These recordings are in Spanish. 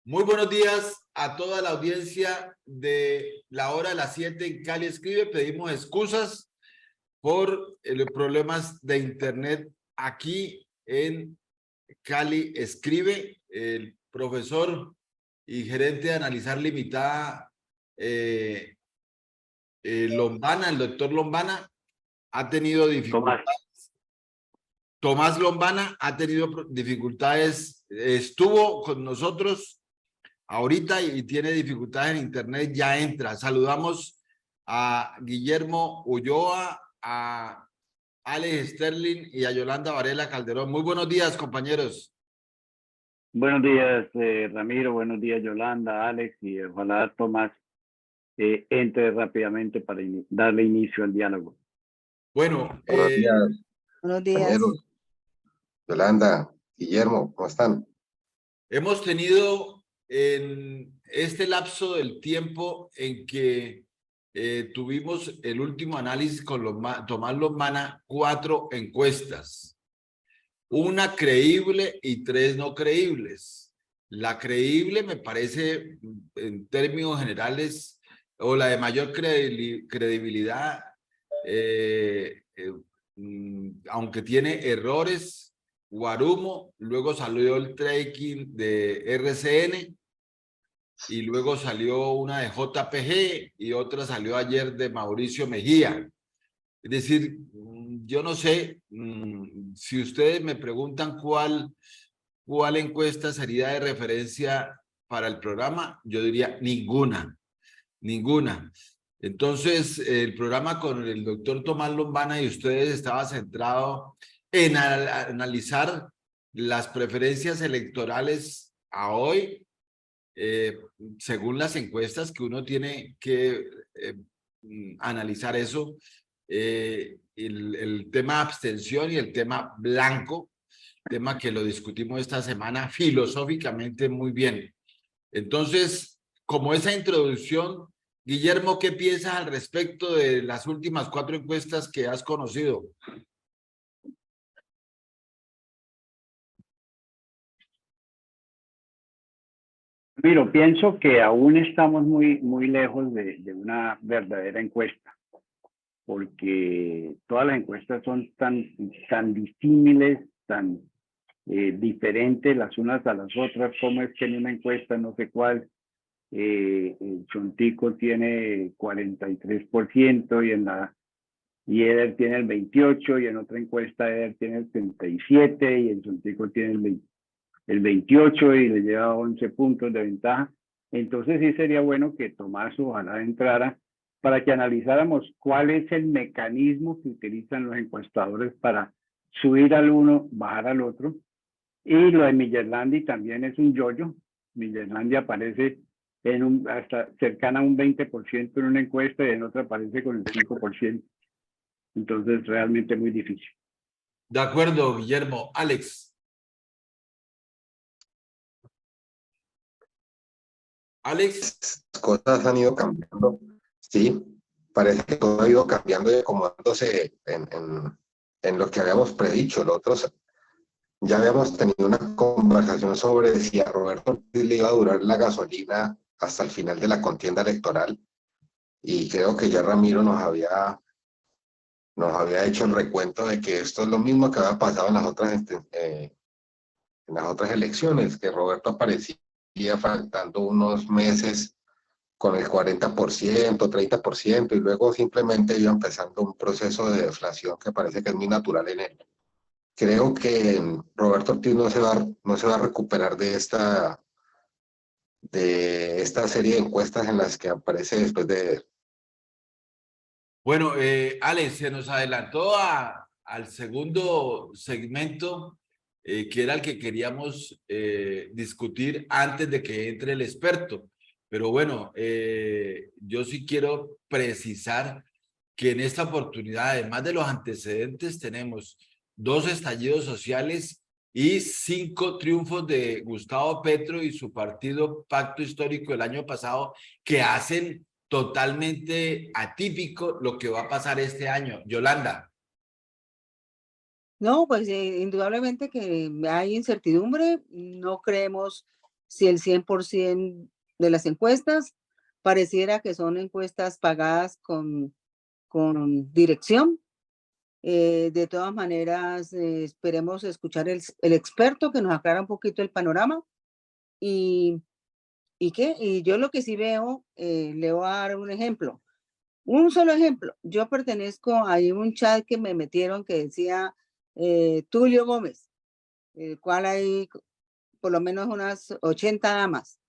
Muy buenos días a toda la audiencia de la hora de las 7 en Cali Escribe. Pedimos excusas por los problemas de internet aquí en Cali Escribe. El profesor y gerente de Analizar Limitada, Lombana, el doctor Lombana, ha tenido Tomás. dificultades. Tomás Lombana ha tenido dificultades, estuvo con nosotros ahorita y tiene dificultades en internet, ya entra. Saludamos a Guillermo Ulloa, a Alex Sterling y a Yolanda Varela Calderón. Muy buenos días, compañeros. Buenos días, Ramiro. Buenos días, Yolanda, Alex, y ojalá Tomás entre rápidamente para darle inicio al diálogo. Bueno, buenos días, Buenos días. compañeros. Yolanda, Guillermo, ¿cómo están? hemos tenido en este lapso del tiempo en que tuvimos el último análisis con Tomás Lombana, 4 encuestas. Una creíble y 3 no creíbles. La creíble me parece, en términos generales, o la de mayor credibilidad, aunque tiene errores. Guarumo, luego salió el tracking de RCN y luego salió una de JPG y otra salió ayer de Mauricio Mejía. Es decir, yo no sé si ustedes me preguntan cuál encuesta sería de referencia para el programa, yo diría ninguna. Entonces, el programa con el doctor Tomás Lombana y ustedes estaba centrado en analizar las preferencias electorales a hoy, según las encuestas que uno tiene que analizar eso, el tema abstención y el tema blanco, tema que lo discutimos esta semana filosóficamente muy bien. Entonces, como esa introducción, Guillermo, ¿qué piensas al respecto de las últimas 4 encuestas que has conocido? Miro, pienso que aún estamos muy lejos de una verdadera encuesta, porque todas las encuestas son tan disímiles, tan diferentes las unas a las otras. Como es que en una encuesta, no sé cuál, el Chontico tiene 43% y Eder tiene el 28%, y en otra encuesta Eder tiene el 37% y el Chontico tiene el 28% y le lleva 11 puntos de ventaja. Entonces sí sería bueno que Tomás ojalá entrara para que analizáramos cuál es el mecanismo que utilizan los encuestadores para subir al uno, bajar al otro. Y lo de Millerlandi también es un yoyo. Millerlandi aparece hasta cercana a un 20% en una encuesta y en otra aparece con el 5%. Entonces realmente muy difícil. De acuerdo, Guillermo. Alex. Alex. Las cosas han ido cambiando, sí, parece que todo ha ido cambiando y acomodándose en lo que habíamos predicho. Nosotros ya habíamos tenido una conversación sobre si a Roberto Ortiz le iba a durar la gasolina hasta el final de la contienda electoral, y creo que ya Ramiro nos había hecho el recuento de que esto es lo mismo que había pasado en las otras elecciones, que Roberto aparecía faltando unos meses con el 40%, 30%, y luego simplemente iba empezando un proceso de deflación que parece que es muy natural en él. Creo que Roberto Ortiz no se va a recuperar de esta serie de encuestas en las que aparece después de... Bueno, Alex, se nos adelantó al segundo segmento, que era el que queríamos discutir antes de que entre el experto. Pero bueno, yo sí quiero precisar que en esta oportunidad, además de los antecedentes, tenemos 2 estallidos sociales y 5 triunfos de Gustavo Petro y su partido Pacto Histórico el año pasado, que hacen totalmente atípico lo que va a pasar este año. Yolanda. No, pues indudablemente que hay incertidumbre. No creemos si el 100% de las encuestas pareciera que son encuestas pagadas con dirección. De todas maneras, esperemos escuchar el experto que nos aclara un poquito el panorama. Y yo lo que sí veo, le voy a dar un ejemplo. Un solo ejemplo. Yo pertenezco a un chat que me metieron que decía Tulio Gómez, el cual hay por lo menos unas 80 damas.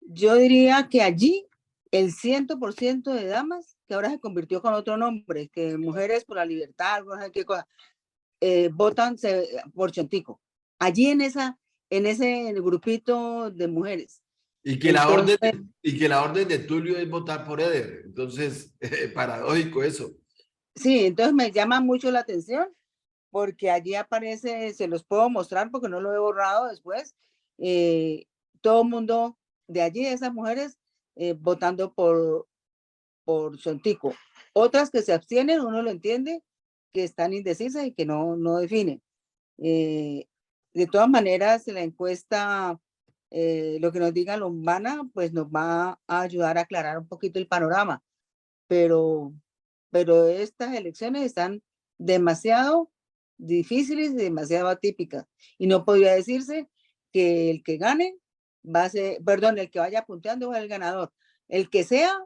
Yo diría que allí el 100% de damas, que ahora se convirtió con otro nombre, que Mujeres por la Libertad, no sé qué cosa, votan por Chontico. Allí en ese grupito de mujeres. Y que la orden de Tulio es votar por Eder. Entonces, paradójico eso. Sí, entonces me llama mucho la atención porque allí aparece, se los puedo mostrar porque no lo he borrado después, todo el mundo de allí, de esas mujeres, votando por Chontico. Otras que se abstienen, uno lo entiende, que están indecisas y que no definen. De todas maneras, la encuesta, lo que nos diga Lombana, pues nos va a ayudar a aclarar un poquito el panorama. Pero estas elecciones están demasiado difíciles y demasiado atípicas. Y no podría decirse que el que gane va a ser, perdón, el que vaya punteando es el ganador. El que sea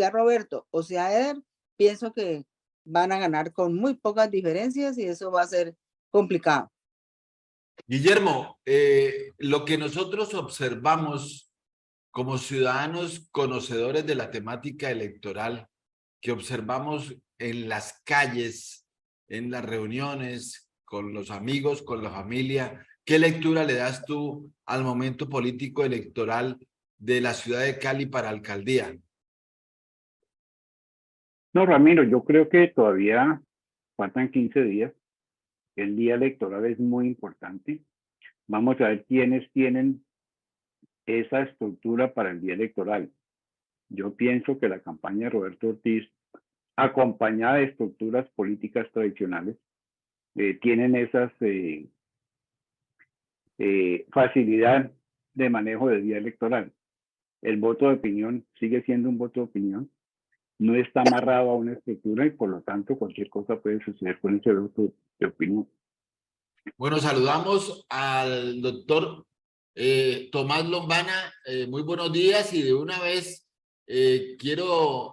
Roberto o sea Eder, pienso que van a ganar con muy pocas diferencias y eso va a ser complicado. Guillermo, lo que nosotros observamos como ciudadanos conocedores de la temática electoral, que observamos en las calles, en las reuniones, con los amigos, con la familia, ¿qué lectura le das tú al momento político electoral de la ciudad de Cali para alcaldía? No, Ramiro, yo creo que todavía faltan 15 días. El día electoral es muy importante. Vamos a ver quiénes tienen esa estructura para el día electoral. Yo pienso que la campaña de Roberto Ortiz, acompañada de estructuras políticas tradicionales, tienen esas facilidad de manejo del día electoral. El voto de opinión sigue siendo un voto de opinión, no está amarrado a una estructura y por lo tanto cualquier cosa puede suceder con ese voto de opinión. Bueno, saludamos al doctor Tomás Lombana. Muy buenos días y de una vez quiero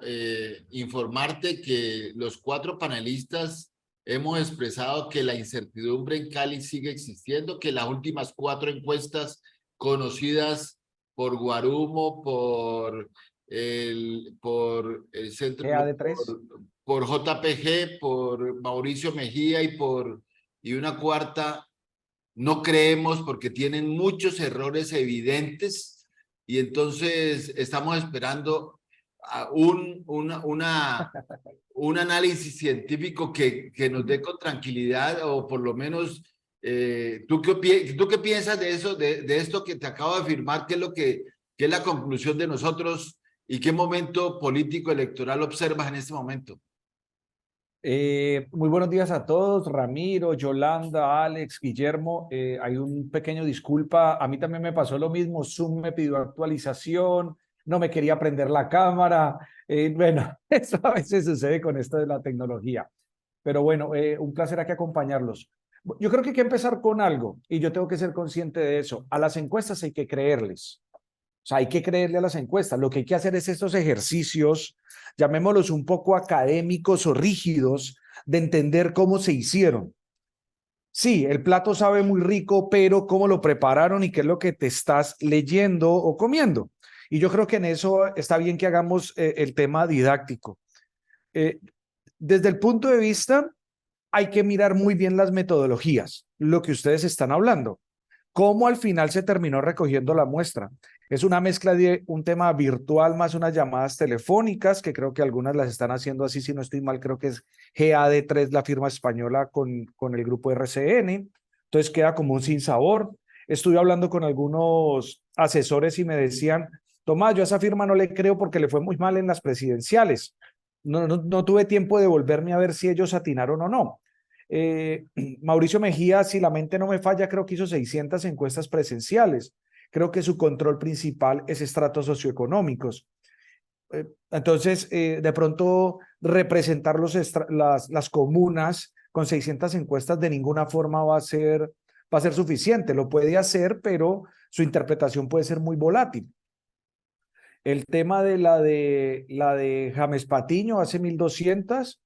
informarte que los 4 panelistas hemos expresado que la incertidumbre en Cali sigue existiendo, que las últimas 4 encuestas conocidas por Guarumo, por el centro, por JPG, por Mauricio Mejía y una cuarta, no creemos porque tienen muchos errores evidentes y entonces estamos esperando a un análisis científico que nos dé con tranquilidad o por lo menos ¿tú qué piensas de eso, de esto que te acabo de afirmar, qué es la conclusión de nosotros y qué momento político electoral observas en este momento? Muy buenos días a todos, Ramiro, Yolanda, Alex, Guillermo. Hay un pequeño disculpa, a mí también me pasó lo mismo, Zoom me pidió actualización, no me quería prender la cámara. Bueno, eso a veces sucede con esto de la tecnología. Pero bueno, un placer aquí acompañarlos. Yo creo que hay que empezar con algo y yo tengo que ser consciente de eso. A las encuestas hay que creerles. O sea, hay que creerle a las encuestas. Lo que hay que hacer es estos ejercicios, llamémoslos un poco académicos o rígidos, de entender cómo se hicieron. Sí, el plato sabe muy rico, pero cómo lo prepararon y qué es lo que te estás leyendo o comiendo. Y yo creo que en eso está bien que hagamos el tema didáctico. Desde el punto de vista, hay que mirar muy bien las metodologías, lo que ustedes están hablando. ¿Cómo al final se terminó recogiendo la muestra? Es una mezcla de un tema virtual más unas llamadas telefónicas, que creo que algunas las están haciendo así, si no estoy mal, creo que es GAD3, la firma española con el grupo RCN. Entonces queda como un sinsabor. Estuve hablando con algunos asesores y me decían, Tomás, yo a esa firma no le creo porque le fue muy mal en las presidenciales. No tuve tiempo de volverme a ver si ellos atinaron o no. Mauricio Mejía, si la mente no me falla, creo que hizo 600 encuestas presenciales. Creo que su control principal es estratos socioeconómicos. Entonces, de pronto, representar las comunas con 600 encuestas de ninguna forma va a ser suficiente. Lo puede hacer, pero su interpretación puede ser muy volátil. El tema de la de James Patiño hace 1200,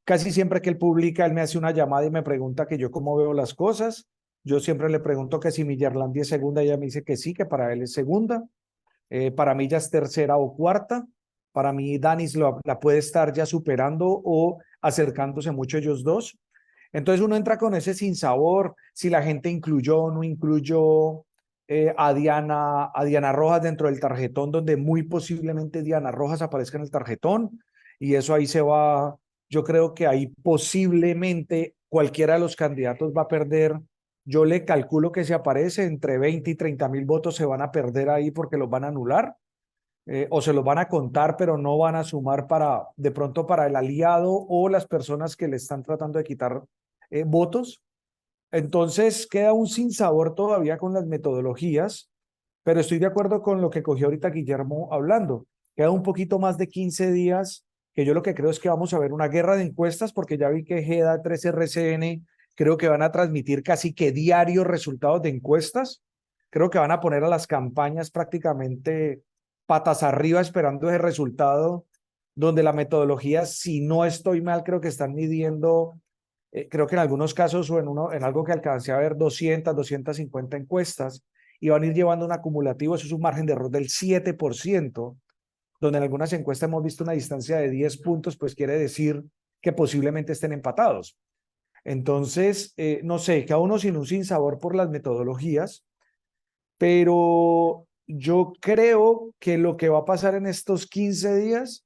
casi siempre que él publica, él me hace una llamada y me pregunta que yo cómo veo las cosas. Yo siempre le pregunto que si Millerlandi es segunda, ella me dice que sí, que para él es segunda. Para mí ya es tercera o cuarta. Para mí Danis la puede estar ya superando o acercándose mucho ellos dos. Entonces uno entra con ese sinsabor, si la gente incluyó o no incluyó a Diana Rojas dentro del tarjetón, donde muy posiblemente Diana Rojas aparezca en el tarjetón, y eso ahí se va, yo creo que ahí posiblemente cualquiera de los candidatos va a perder. Yo le calculo que si aparece entre 20 y 30.000 votos se van a perder ahí porque los van a anular, o se los van a contar, pero no van a sumar de pronto para el aliado o las personas que le están tratando de quitar votos. Entonces queda un sinsabor todavía con las metodologías, pero estoy de acuerdo con lo que cogió ahorita Guillermo hablando. Queda un poquito más de 15 días, que yo lo que creo es que vamos a ver una guerra de encuestas, porque ya vi que GEDA, 3RCN, creo que van a transmitir casi que diarios resultados de encuestas. Creo que van a poner a las campañas prácticamente patas arriba esperando ese resultado, donde la metodología, si no estoy mal, creo que están midiendo, creo que en algunos casos o en algo que alcancé a ver 200, 250 encuestas, y van a ir llevando un acumulativo, eso es un margen de error del 7%, donde en algunas encuestas hemos visto una distancia de 10 puntos, pues quiere decir que posiblemente estén empatados. Entonces, no sé, cada uno sin un sinsabor por las metodologías, pero yo creo que lo que va a pasar en estos 15 días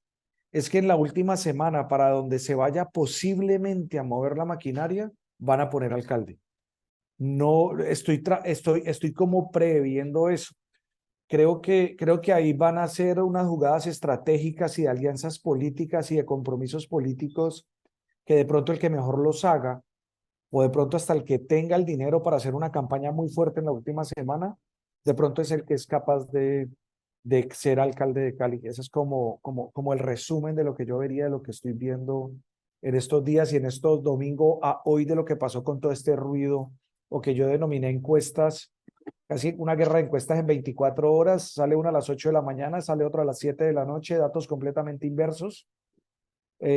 es que en la última semana, para donde se vaya posiblemente a mover la maquinaria, van a poner alcalde. No, estoy como previendo eso. Creo que ahí van a ser unas jugadas estratégicas y de alianzas políticas y de compromisos políticos que de pronto el que mejor los haga, o de pronto hasta el que tenga el dinero para hacer una campaña muy fuerte en la última semana, de pronto es el que es capaz de ser alcalde de Cali. Ese es como el resumen de lo que yo vería, de lo que estoy viendo en estos días y en estos domingos a hoy, de lo que pasó con todo este ruido, o que yo denominé encuestas, casi una guerra de encuestas en 24 horas, sale una a las 8 de la mañana, sale otra a las 7 de la noche, datos completamente inversos.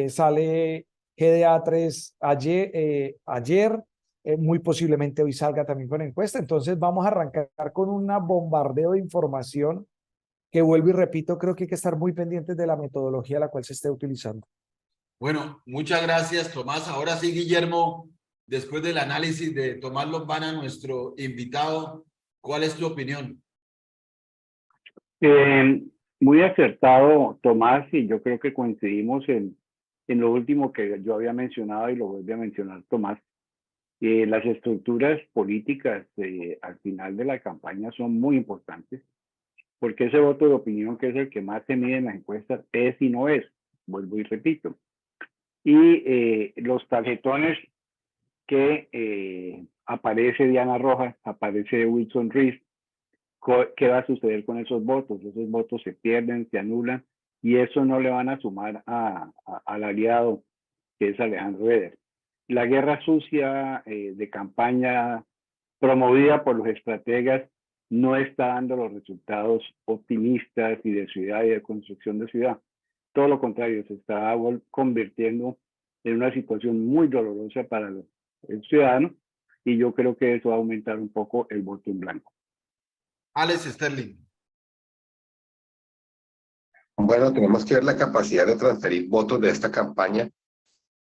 Sale GDA3 ayer, muy posiblemente hoy salga también con encuesta. Entonces vamos a arrancar con un bombardeo de información que, vuelvo y repito, creo que hay que estar muy pendientes de la metodología a la cual se esté utilizando. Bueno, muchas gracias, Tomás. Ahora sí, Guillermo, después del análisis de Tomás Lombana, nuestro invitado, ¿cuál es tu opinión? Muy acertado, Tomás, y yo creo que coincidimos en lo último que yo había mencionado y lo vuelve a mencionar Tomás. Las estructuras políticas al final de la campaña son muy importantes, porque ese voto de opinión, que es el que más se mide en las encuestas, es y no es, vuelvo y repito. Y los tarjetones que aparece Diana Rojas, aparece Wilson Reed, ¿qué va a suceder con esos votos? Esos votos se pierden, se anulan, y eso no le van a sumar al aliado que es Alejandro Eder. La guerra sucia de campaña promovida por los estrategas no está dando los resultados optimistas y de ciudad y de construcción de ciudad. Todo lo contrario, se está convirtiendo en una situación muy dolorosa para el ciudadano, y yo creo que eso va a aumentar un poco el voto en blanco. Alex Sterling. Bueno, tenemos que ver la capacidad de transferir votos de esta campaña,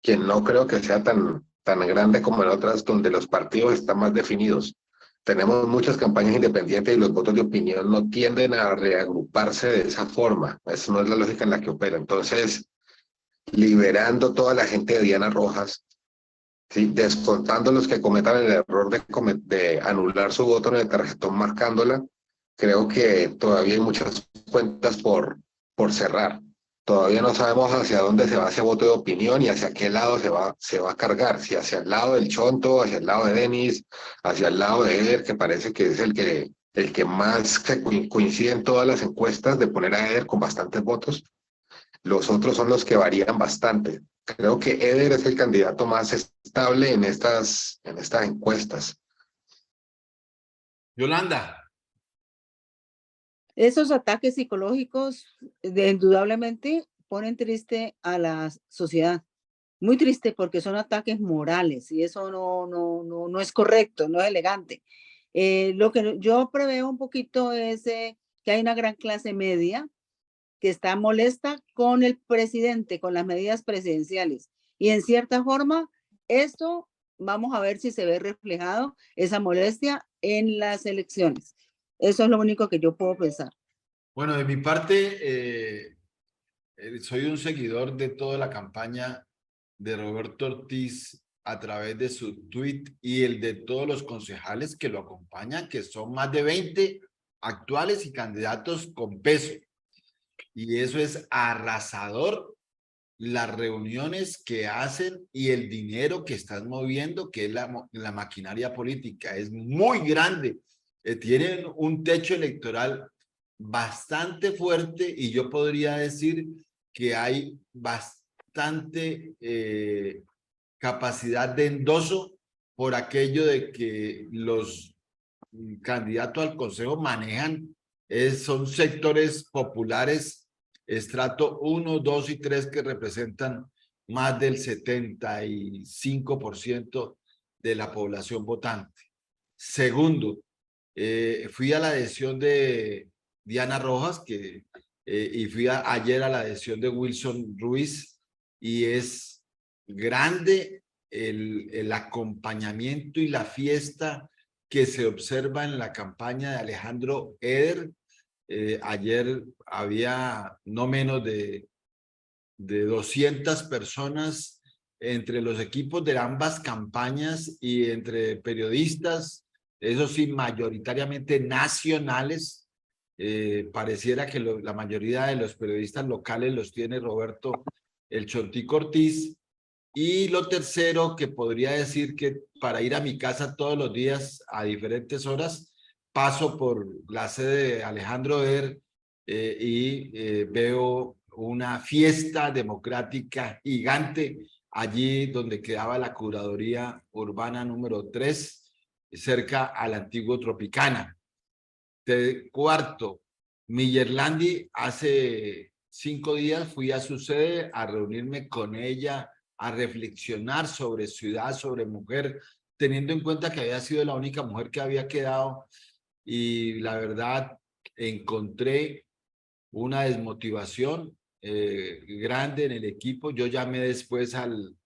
que no creo que sea tan grande como en otras donde los partidos están más definidos. Tenemos muchas campañas independientes y los votos de opinión no tienden a reagruparse de esa forma. Esa no es la lógica en la que opera. Entonces, liberando toda la gente de Diana Rojas, ¿sí?, descontando los que cometan el error de anular su voto en el tarjetón marcándola, creo que todavía hay muchas cuentas por cerrar. todavía no sabemos hacia dónde se va ese voto de opinión y hacia qué lado se va a cargar, si hacia el lado del Chonto, hacia el lado de Denis, hacia el lado de Eder, que parece que es el que más coincide en todas las encuestas de poner a Eder con bastantes votos. Los otros son los que varían bastante. Creo que Eder es el candidato más estable en estas encuestas. Yolanda. Esos ataques psicológicos indudablemente ponen triste a la sociedad. Muy triste porque son ataques morales y eso no es correcto, no es elegante. Lo que yo preveo un poquito es que hay una gran clase media que está molesta con el presidente, con las medidas presidenciales. Y en cierta forma, esto vamos a ver si se ve reflejado, esa molestia en las elecciones. Eso es lo único que yo puedo pensar. Bueno, de mi parte, soy un seguidor de toda la campaña de Roberto Ortiz a través de su tweet y el de todos los concejales que lo acompañan, que son más de 20 actuales y candidatos con peso. Y eso es arrasador, las reuniones que hacen y el dinero que están moviendo, que es la maquinaria política, es muy grande. Tienen un techo electoral bastante fuerte y yo podría decir que hay bastante capacidad de endoso por aquello de que los candidatos al consejo manejan, son sectores populares, estrato 1, 2 y 3 que representan más del 75% de la población votante. Segundo, fui a la adhesión de Diana Rojas y fui ayer a la adhesión de Wilson Ruiz y es grande el acompañamiento y la fiesta que se observa en la campaña de Alejandro Eder. Ayer había no menos de 200 personas entre los equipos de ambas campañas y entre periodistas, eso sí, mayoritariamente nacionales. Pareciera que la mayoría de los periodistas locales los tiene Roberto el Chontico Ortiz. Y lo tercero que podría decir que para ir a mi casa todos los días a diferentes horas, paso por la sede de Alejandro Eder y veo una fiesta democrática gigante allí donde quedaba la curaduría urbana número 3, cerca al antiguo Tropicana. Cuarto, Millerlandi, hace 5 días fui a su sede a reunirme con ella, a reflexionar sobre ciudad, sobre mujer, teniendo en cuenta que había sido la única mujer que había quedado y la verdad encontré una desmotivación grande en el equipo. Yo llamé después al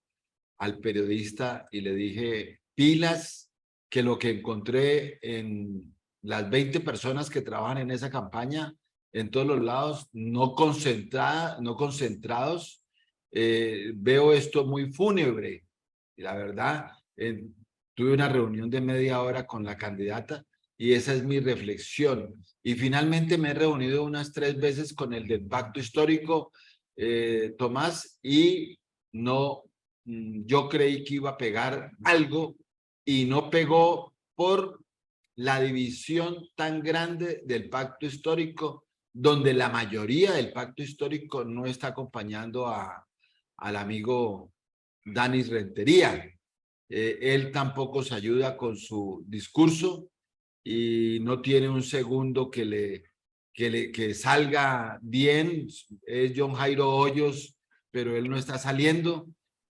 periodista y le dije, pilas, que lo que encontré en las 20 personas que trabajan en esa campaña, en todos los lados, no concentrados, veo esto muy fúnebre. Y la verdad, tuve una reunión de media hora con la candidata y esa es mi reflexión. Y finalmente me he reunido unas 3 veces con el del Pacto Histórico, Tomás, y no, yo creí que iba a pegar algo y no pegó por la división tan grande del Pacto Histórico, donde la mayoría del Pacto Histórico no está acompañando al amigo Danis Rentería. Él tampoco se ayuda con su discurso y no tiene un segundo que salga bien. Es John Jairo Hoyos, pero él no está saliendo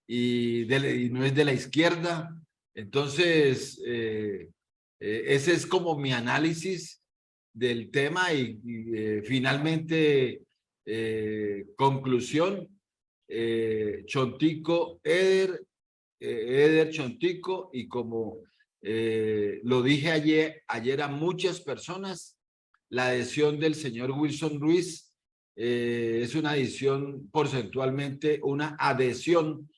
y no es de la izquierda. Entonces, ese es como mi análisis del tema y finalmente, conclusión, Chontico, Eder Chontico, y como lo dije ayer a muchas personas, la adhesión del señor Wilson Ruiz es una adhesión porcentualmente, una adhesión,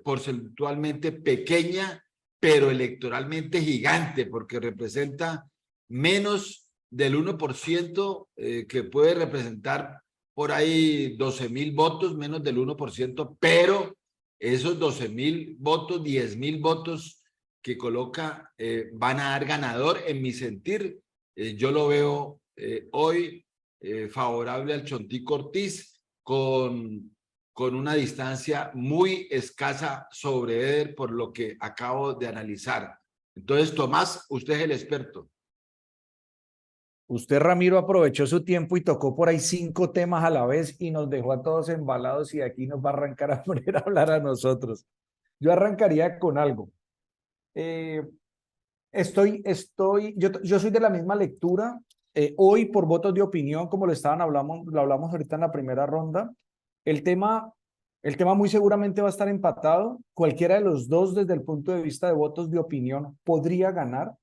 porcentualmente pequeña, pero electoralmente gigante, porque representa menos del 1% que puede representar por ahí 12.000 votos, menos del 1%, pero esos 12.000 votos, 10.000 votos que coloca van a dar ganador, en mi sentir. Yo lo veo hoy favorable al Chontico Ortiz con una distancia muy escasa sobre Eder por lo que acabo de analizar. Entonces, Tomás, usted es el experto. Usted, Ramiro, aprovechó su tiempo y tocó por ahí 5 temas a la vez y nos dejó a todos embalados y aquí nos va a arrancar a poner a hablar a nosotros. Yo arrancaría con algo. Yo soy de la misma lectura. Hoy, por votos de opinión, como lo hablamos ahorita en la primera ronda, el tema muy seguramente va a estar empatado. Cualquiera de los dos, desde el punto de vista de votos de opinión, podría ganar.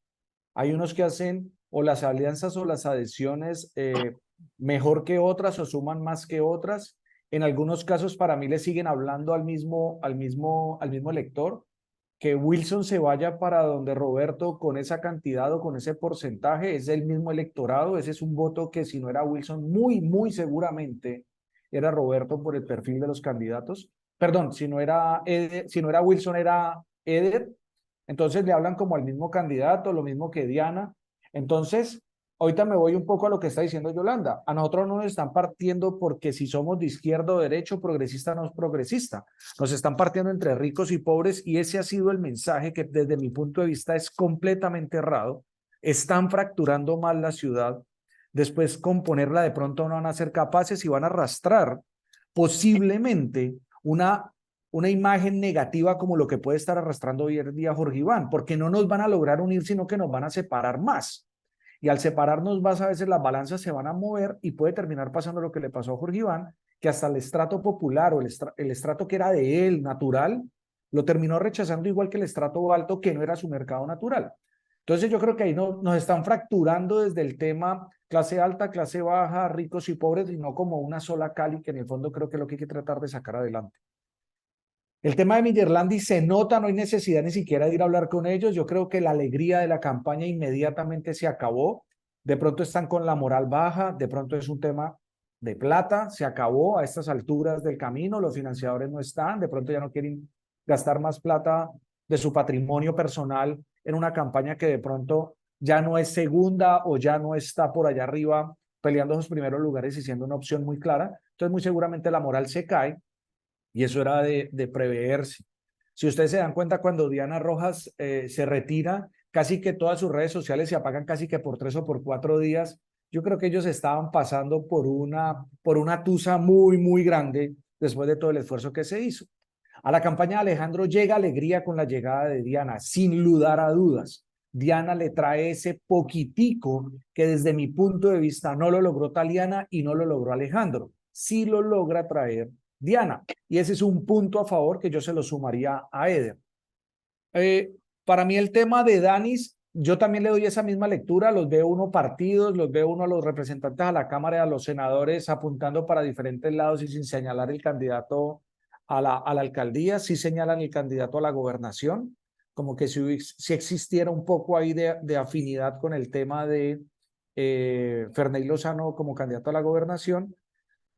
Hay unos que hacen o las alianzas o las adhesiones mejor que otras o suman más que otras. En algunos casos, para mí, le siguen hablando al mismo elector. Que Wilson se vaya para donde Roberto con esa cantidad o con ese porcentaje es el mismo electorado. Ese es un voto que, si no era Wilson, muy seguramente era Roberto por el perfil de los candidatos. Perdón, si no era Wilson, era Eder. Entonces le hablan como al mismo candidato, lo mismo que Diana. Entonces, ahorita me voy un poco a lo que está diciendo Yolanda. A nosotros no nos están partiendo porque si somos de izquierda o derecho, progresista no es progresista. Nos están partiendo entre ricos y pobres y ese ha sido el mensaje que desde mi punto de vista es completamente errado. Están fracturando mal la ciudad. Después componerla de pronto no van a ser capaces y van a arrastrar posiblemente una imagen negativa como lo que puede estar arrastrando hoy en día Jorge Iván, porque no nos van a lograr unir, sino que nos van a separar más. Y al separarnos más, a veces las balanzas se van a mover y puede terminar pasando lo que le pasó a Jorge Iván, que hasta el estrato popular o el estrato que era de él, natural, lo terminó rechazando igual que el estrato alto, que no era su mercado natural. Entonces yo creo que ahí nos están fracturando desde el tema clase alta, clase baja, ricos y pobres, y no como una sola Cali, que en el fondo creo que es lo que hay que tratar de sacar adelante. El tema de Millerlandi se nota, no hay necesidad ni siquiera de ir a hablar con ellos. Yo creo que la alegría de la campaña inmediatamente se acabó. De pronto están con la moral baja, de pronto es un tema de plata, se acabó a estas alturas del camino, los financiadores no están, de pronto ya no quieren gastar más plata de su patrimonio personal en una campaña que de pronto ya no es segunda o ya no está por allá arriba peleando esos primeros lugares y siendo una opción muy clara. Entonces muy seguramente la moral se cae. Y eso era de preverse. Si ustedes se dan cuenta, cuando Diana Rojas se retira, casi que todas sus redes sociales se apagan casi que por 3 o por 4 días. Yo creo que ellos estaban pasando por una tusa muy grande después de todo el esfuerzo que se hizo. A la campaña de Alejandro llega alegría con la llegada de Diana, sin lugar a dudas. Diana le trae ese poquitico que desde mi punto de vista no lo logró Taliana y no lo logró Alejandro. Sí lo logra traer Diana. Y ese es un punto a favor que yo se lo sumaría a Eder. Para mí el tema de Danis, yo también le doy esa misma lectura, los veo uno partidos, los veo uno a los representantes a la Cámara y a los senadores apuntando para diferentes lados y sin señalar el candidato a la alcaldía, sí señalan el candidato a la gobernación, como que si existiera un poco ahí de afinidad con el tema de Ferney Lozano como candidato a la gobernación.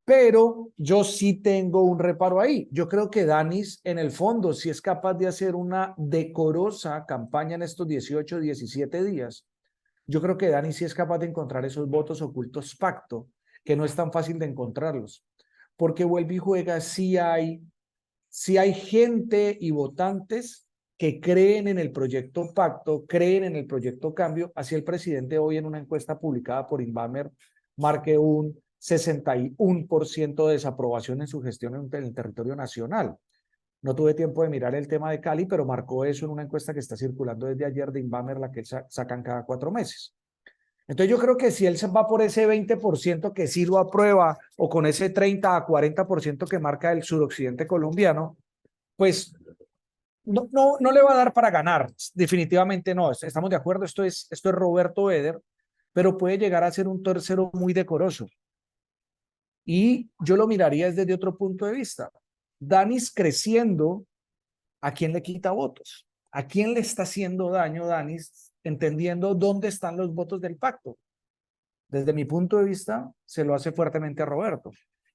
Pero yo sí tengo un reparo ahí. Yo creo que Danis, en el fondo, sí es capaz de hacer una decorosa campaña en estos 18, 17 días. Yo creo que Danis sí es capaz de encontrar esos votos ocultos pacto, que no es tan fácil de encontrarlos. Porque vuelve y juega, sí hay gente y votantes que creen en el proyecto pacto, creen en el proyecto cambio. Así el presidente hoy en una encuesta publicada por Inbamer marque un 61% de desaprobación en su gestión en el territorio nacional. No tuve tiempo de mirar el tema de Cali, pero marcó eso en una encuesta que está circulando desde ayer de Inbamer, la que sacan cada 4 meses. Entonces yo creo que si él se va por ese 20% que sí lo aprueba, o con ese 30 a 40% que marca el suroccidente colombiano, pues no le va a dar para ganar. Definitivamente no. Estamos de acuerdo, esto es Roberto Eder, pero puede llegar a ser un tercero muy decoroso. Y yo lo miraría desde otro punto de vista. Danis creciendo, ¿a quién le quita votos? ¿A quién le está haciendo daño Danis, entendiendo dónde están los votos del pacto? Desde mi punto de vista, se lo hace fuertemente a Roberto.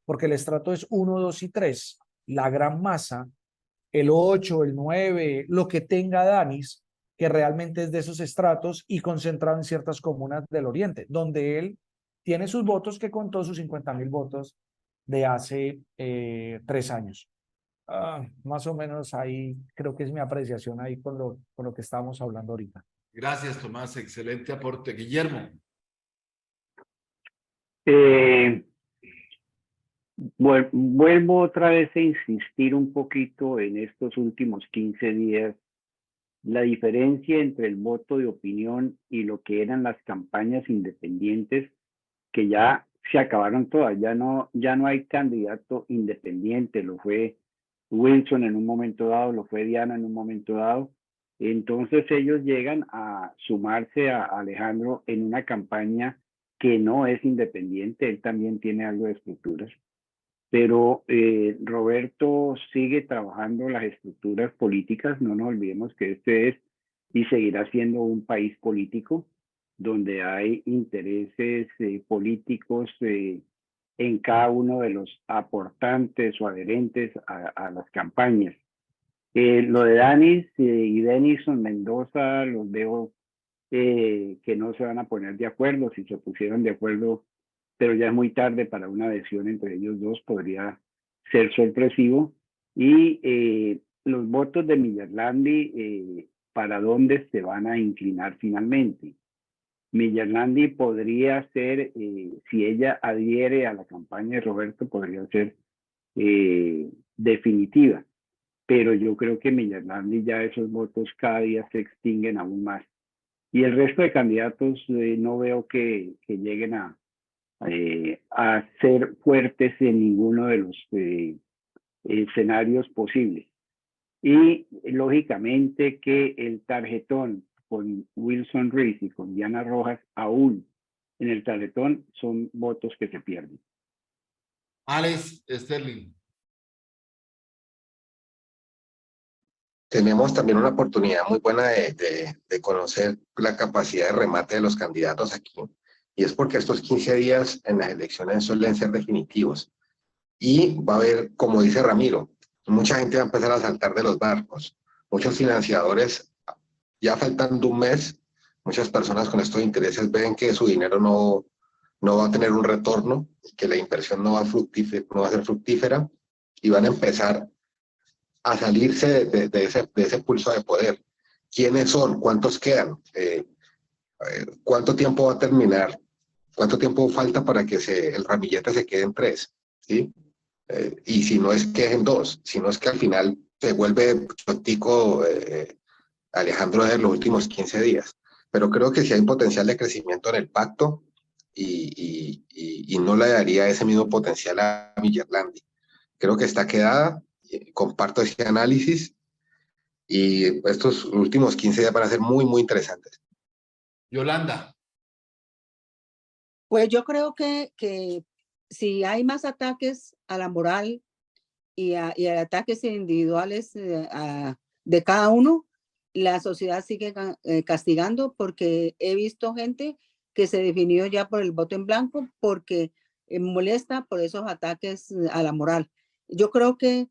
porque el estrato es 1, 2 y 3. La gran masa, el 8, el 9, lo que tenga Danis, que realmente es de esos estratos y concentrado en ciertas comunas del oriente, donde él tiene sus votos, que contó sus 50.000 votos de hace 3 años. Más o menos ahí creo que es mi apreciación ahí con lo que estábamos hablando ahorita. Gracias, Tomás. Excelente aporte. Guillermo. Vuelvo otra vez a insistir un poquito en estos últimos 15 días, la diferencia entre el voto de opinión y lo que eran las campañas independientes, que ya se acabaron todas, ya no hay candidato independiente, lo fue Wilson en un momento dado, lo fue Diana en un momento dado. Entonces ellos llegan a sumarse a Alejandro en una campaña que no es independiente, él también tiene algo de estructuras, pero Roberto sigue trabajando las estructuras políticas, no nos olvidemos que este es y seguirá siendo un país político donde hay intereses políticos en cada uno de los aportantes o adherentes a las campañas. Lo de Danis y Denison Mendoza, los veo que no se van a poner de acuerdo. Si se pusieran de acuerdo, pero ya es muy tarde para una adhesión entre ellos dos, podría ser sorpresivo. Y los votos de Millerlandi, ¿para dónde se van a inclinar finalmente? Millerlandi podría ser, si ella adhiere a la campaña de Roberto, podría ser definitiva. Pero yo creo que Millerlandi ya esos votos cada día se extinguen aún más. Y el resto de candidatos no veo que lleguen a ser fuertes en ninguno de los escenarios posibles. Y lógicamente que el tarjetón con Wilson Reese y con Diana Rojas, aún en el tarjetón, son votos que se pierden. Alex Sterling. Tenemos también una oportunidad muy buena de conocer la capacidad de remate de los candidatos aquí. Y es porque estos 15 días en las elecciones suelen ser definitivos. Y va a haber, como dice Ramiro, mucha gente va a empezar a saltar de los barcos. Muchos financiadores, ya faltando un mes, muchas personas con estos intereses ven que su dinero no va a tener un retorno, que la inversión no va a ser fructífera y van a empezar a salirse de ese pulso de poder. ¿Quiénes son? ¿Cuántos quedan? ¿Cuánto tiempo va a terminar? ¿Cuánto tiempo falta para que el ramillete se quede en 3? ¿Sí? Y si no es que en 2, si no es que al final se vuelve chotico Alejandro de los últimos 15 días. Pero creo que sí hay un potencial de crecimiento en el pacto y no le daría ese mismo potencial a Millerlandi. Creo que está quedada, comparto ese análisis y estos últimos 15 días van a ser muy, muy interesantes. Yolanda. Pues yo creo que si hay más ataques a la moral y a ataques individuales de cada uno, la sociedad sigue castigando, porque he visto gente que se definió ya por el voto en blanco porque molesta por esos ataques a la moral. Yo creo que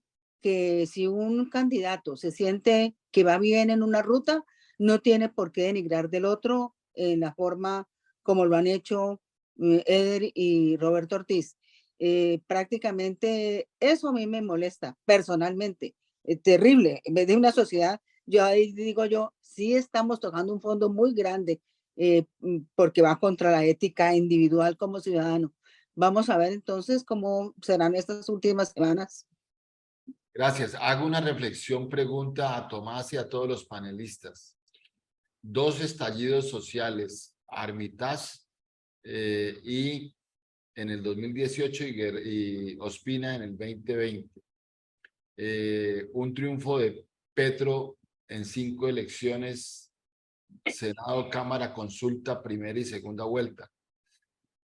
si un candidato se siente que va bien en una ruta, no tiene por qué denigrar del otro en la forma como lo han hecho Eder y Roberto Ortiz. Prácticamente eso a mí me molesta personalmente, terrible. En vez de una sociedad, yo ahí digo yo, sí estamos tocando un fondo muy grande porque va contra la ética individual como ciudadano. Vamos a ver entonces cómo serán estas últimas semanas. Gracias. Hago una reflexión, pregunta a Tomás y a todos los panelistas. 2 estallidos sociales, Armitage y en el 2018 y Ospina en el 2020. Un triunfo de Petro en 5 elecciones, Senado, Cámara, consulta, primera y segunda vuelta.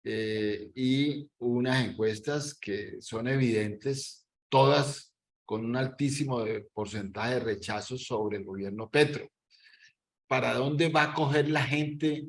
Y unas encuestas que son evidentes, todas con un altísimo porcentaje de rechazo sobre el gobierno Petro. ¿Para dónde va a coger la gente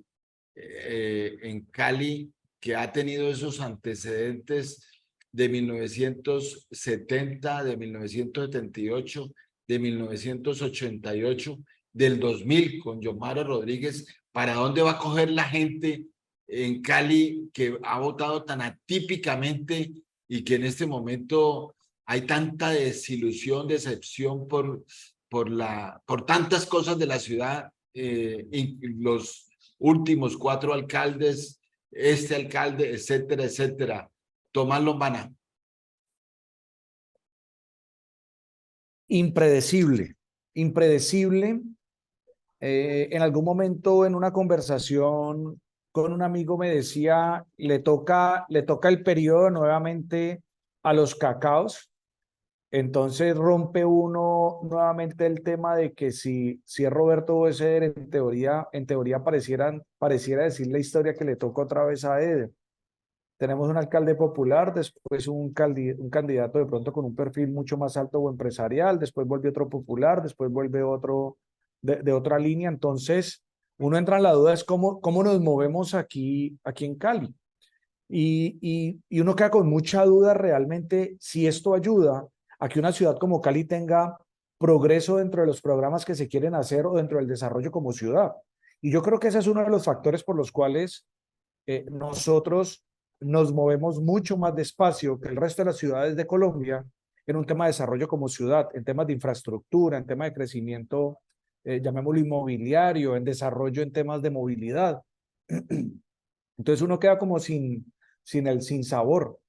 en Cali que ha tenido esos antecedentes de 1970, de 1978, de 1988, del 2000 con Yomaro Rodríguez. ¿Para dónde va a coger la gente en Cali que ha votado tan atípicamente y que en este momento hay tanta desilusión, decepción por tantas cosas de la ciudad? Los últimos 4 alcaldes, este alcalde, etcétera, etcétera. Tomás Lombana. Impredecible, impredecible. En algún momento en una conversación con un amigo me decía, le toca el periodo nuevamente a los cacaos. Entonces rompe uno nuevamente el tema de que si es Roberto Boeseder, en teoría pareciera decir la historia que le toca otra vez a Eder. Tenemos un alcalde popular, después un candidato de pronto con un perfil mucho más alto o empresarial, después vuelve otro popular, después vuelve otro de otra línea. Entonces, uno entra en la duda es cómo nos movemos aquí en Cali. Y uno queda con mucha duda realmente si esto ayuda a que una ciudad como Cali tenga progreso dentro de los programas que se quieren hacer o dentro del desarrollo como ciudad. Y yo creo que ese es uno de los factores por los cuales nosotros nos movemos mucho más despacio que el resto de las ciudades de Colombia en un tema de desarrollo como ciudad, en temas de infraestructura, en temas de crecimiento, llamémoslo inmobiliario, en desarrollo en temas de movilidad. Entonces uno queda como sin sabor.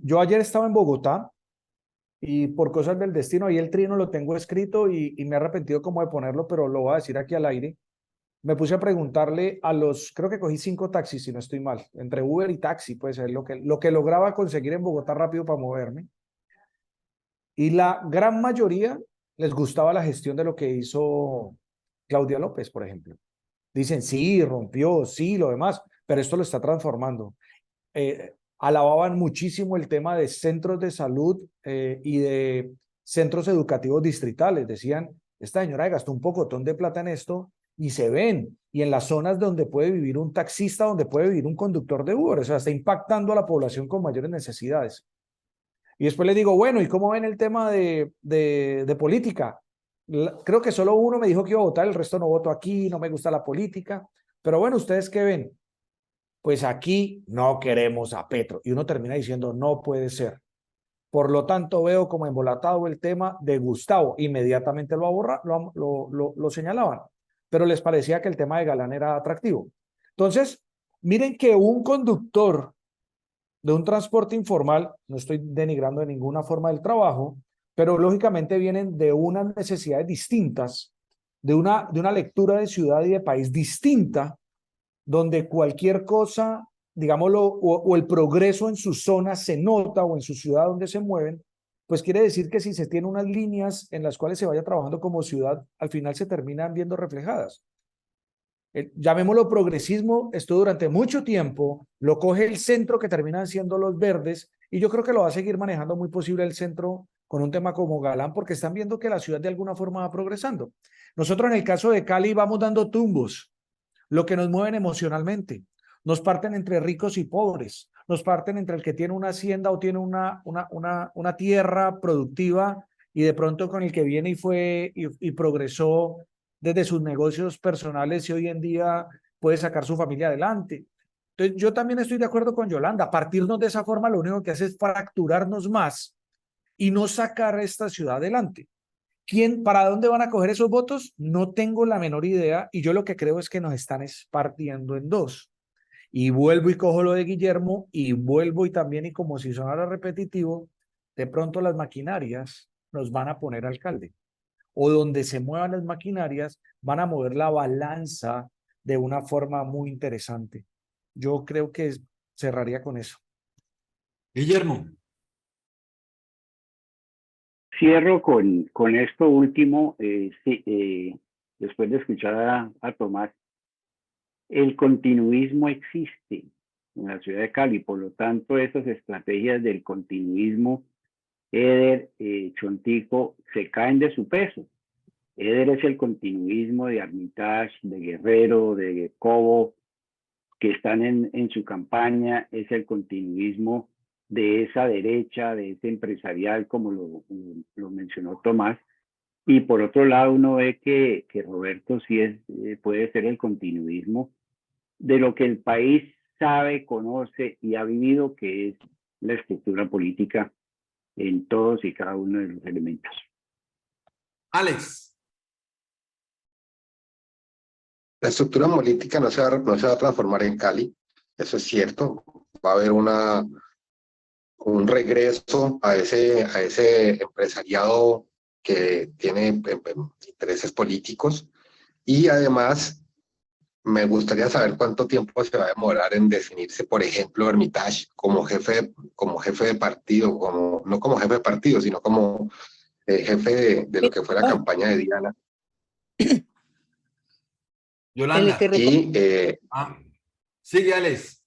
Yo ayer estaba en Bogotá y por cosas del destino, ahí el trino lo tengo escrito y me he arrepentido como de ponerlo, pero lo voy a decir aquí al aire. Me puse a preguntarle creo que cogí 5 taxis, si no estoy mal, entre Uber y taxi, pues es lo que lograba conseguir en Bogotá rápido para moverme. Y la gran mayoría les gustaba la gestión de lo que hizo Claudia López, por ejemplo. Dicen, sí, rompió, sí, lo demás, pero esto lo está transformando. Alababan muchísimo el tema de centros de salud y de centros educativos distritales. Decían, esta señora gastó un pocotón de plata en esto y se ven. Y en las zonas donde puede vivir un taxista, donde puede vivir un conductor de Uber, o sea, está impactando a la población con mayores necesidades. Y después le digo, bueno, ¿y cómo ven el tema de política? Creo que solo uno me dijo que iba a votar, el resto no voto aquí, no me gusta la política. Pero bueno, ¿ustedes qué ven? Pues aquí no queremos a Petro. Y uno termina diciendo, no puede ser. Por lo tanto, veo como embolatado el tema de Gustavo. Inmediatamente lo señalaban, pero les parecía que el tema de Galán era atractivo. Entonces, miren que un conductor de un transporte informal, no estoy denigrando de ninguna forma el trabajo, pero lógicamente vienen de unas necesidades distintas, de una lectura de ciudad y de país distinta, donde cualquier cosa, digámoslo, o el progreso en su zona se nota o en su ciudad donde se mueven, pues quiere decir que si se tiene unas líneas en las cuales se vaya trabajando como ciudad, al final se terminan viendo reflejadas. Llamémoslo progresismo, esto durante mucho tiempo lo coge el centro que terminan siendo los verdes y yo creo que lo va a seguir manejando muy posible el centro con un tema como Galán porque están viendo que la ciudad de alguna forma va progresando. Nosotros en el caso de Cali vamos dando tumbos, lo que nos mueven emocionalmente. Nos parten entre ricos y pobres, nos parten entre el que tiene una hacienda o tiene una tierra productiva y de pronto con el que viene y progresó desde sus negocios personales y hoy en día puede sacar su familia adelante. Entonces, yo también estoy de acuerdo con Yolanda. Partirnos de esa forma lo único que hace es fracturarnos más y no sacar a esta ciudad adelante. ¿Para dónde van a coger esos votos? No tengo la menor idea y yo lo que creo es que nos están partiendo en dos. Y vuelvo y cojo lo de Guillermo y vuelvo y también, y como si sonara repetitivo, de pronto las maquinarias nos van a poner alcalde. O donde se muevan las maquinarias van a mover la balanza de una forma muy interesante. Yo creo que cerraría con eso. Guillermo. Cierro con esto último, después de escuchar a Tomás. El continuismo existe en la ciudad de Cali, por lo tanto, esas estrategias del continuismo, Eder, Chontico, se caen de su peso. Eder es el continuismo de Armitage, de Guerrero, de Cobo, que están en su campaña, es el continuismo de esa derecha, de ese empresarial, como lo mencionó Tomás. Y por otro lado, uno ve que Roberto sí puede ser el continuismo de lo que el país sabe, conoce y ha vivido, que es la estructura política en todos y cada uno de los elementos. Alex. La estructura política no se va a transformar en Cali, eso es cierto. Va a haber un regreso a ese empresariado que tiene intereses políticos, y además me gustaría saber cuánto tiempo se va a demorar en definirse, por ejemplo, Hermitage como jefe de partido, no como jefe de partido, sino como jefe de lo que fue la campaña de Diana. Yolanda. Y, sigue, Alex.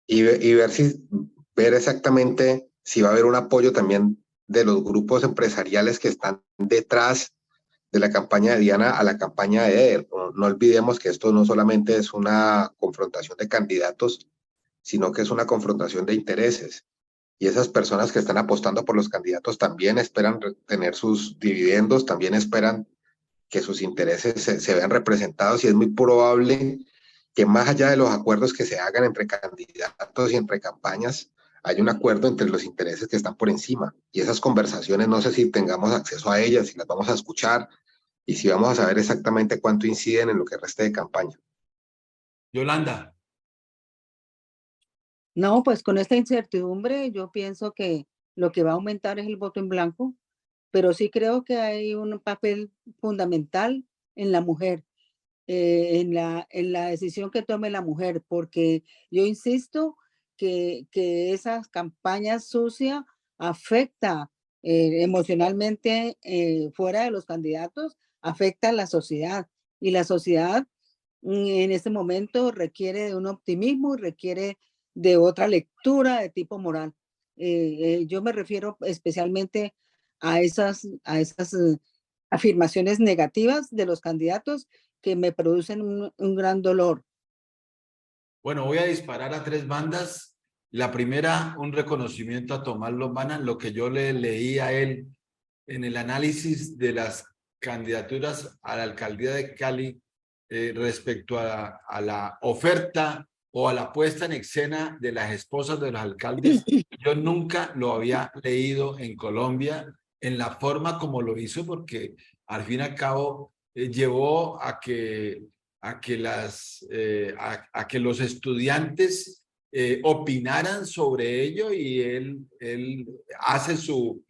Y ver exactamente si va a haber un apoyo también de los grupos empresariales que están detrás de la campaña de Diana a la campaña de Eder. No olvidemos que esto no solamente es una confrontación de candidatos, sino que es una confrontación de intereses. Y esas personas que están apostando por los candidatos también esperan tener sus dividendos, también esperan que sus intereses se vean representados, y es muy probable que más allá de los acuerdos que se hagan entre candidatos y entre campañas, hay un acuerdo entre los intereses que están por encima. Y esas conversaciones no sé si tengamos acceso a ellas, si las vamos a escuchar y si vamos a saber exactamente cuánto inciden en lo que reste de campaña. Yolanda. No, pues con esta incertidumbre yo pienso que lo que va a aumentar es el voto en blanco, pero sí creo que hay un papel fundamental en la mujer, en la decisión que tome la mujer, porque yo insisto que esas campañas sucias afecta emocionalmente fuera de los candidatos, afecta a la sociedad, y la sociedad en este momento requiere de un optimismo y requiere de otra lectura de tipo moral. Yo me refiero especialmente a esas afirmaciones negativas de los candidatos que me producen un gran dolor. Bueno, voy a disparar a 3 bandas. La primera, un reconocimiento a Tomás Lombana, lo que yo le leí a él en el análisis de las candidaturas a la alcaldía de Cali respecto a la oferta o a la puesta en escena de las esposas de los alcaldes. Yo nunca lo había leído en Colombia en la forma como lo hizo, porque al fin y al cabo llevó a que los estudiantes opinaran sobre ello, y él hace su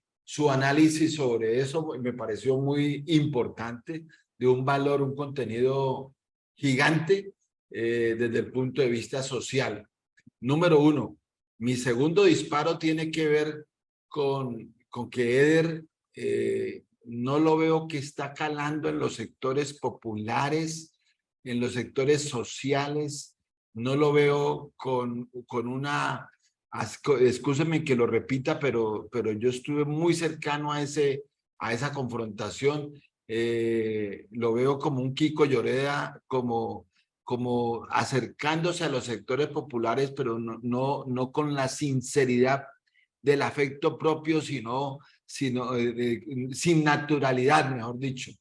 análisis sobre eso. Me pareció muy importante, de un valor, un contenido gigante desde el punto de vista social. Número 1, mi segundo disparo tiene que ver con que Eder no lo veo que está calando en los sectores populares, en los sectores sociales. No lo veo con una, excúsenme que lo repita, pero yo estuve muy cercano a esa confrontación. Lo veo como un Kiko Lloreda, como acercándose a los sectores populares, pero no con la sinceridad del afecto propio, sino sin naturalidad, mejor dicho.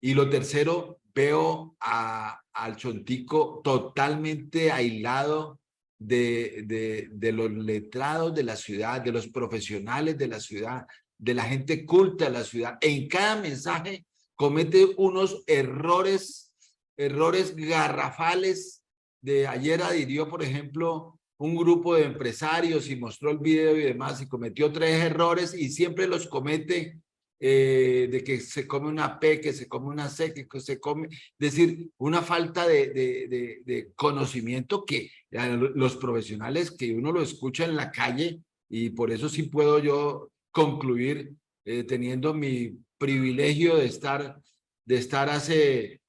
Y lo tercero, veo al Chontico totalmente aislado de los letrados de la ciudad, de los profesionales de la ciudad, de la gente culta de la ciudad. En cada mensaje comete unos errores garrafales. De ayer adhirió, por ejemplo, un grupo de empresarios y mostró el video y demás, y cometió 3 errores, y siempre los comete de que se come una P, que se come una C, que se come, es decir, una falta de conocimiento que los profesionales, que uno lo escucha en la calle, y por eso sí puedo yo concluir, teniendo mi privilegio de estar hace,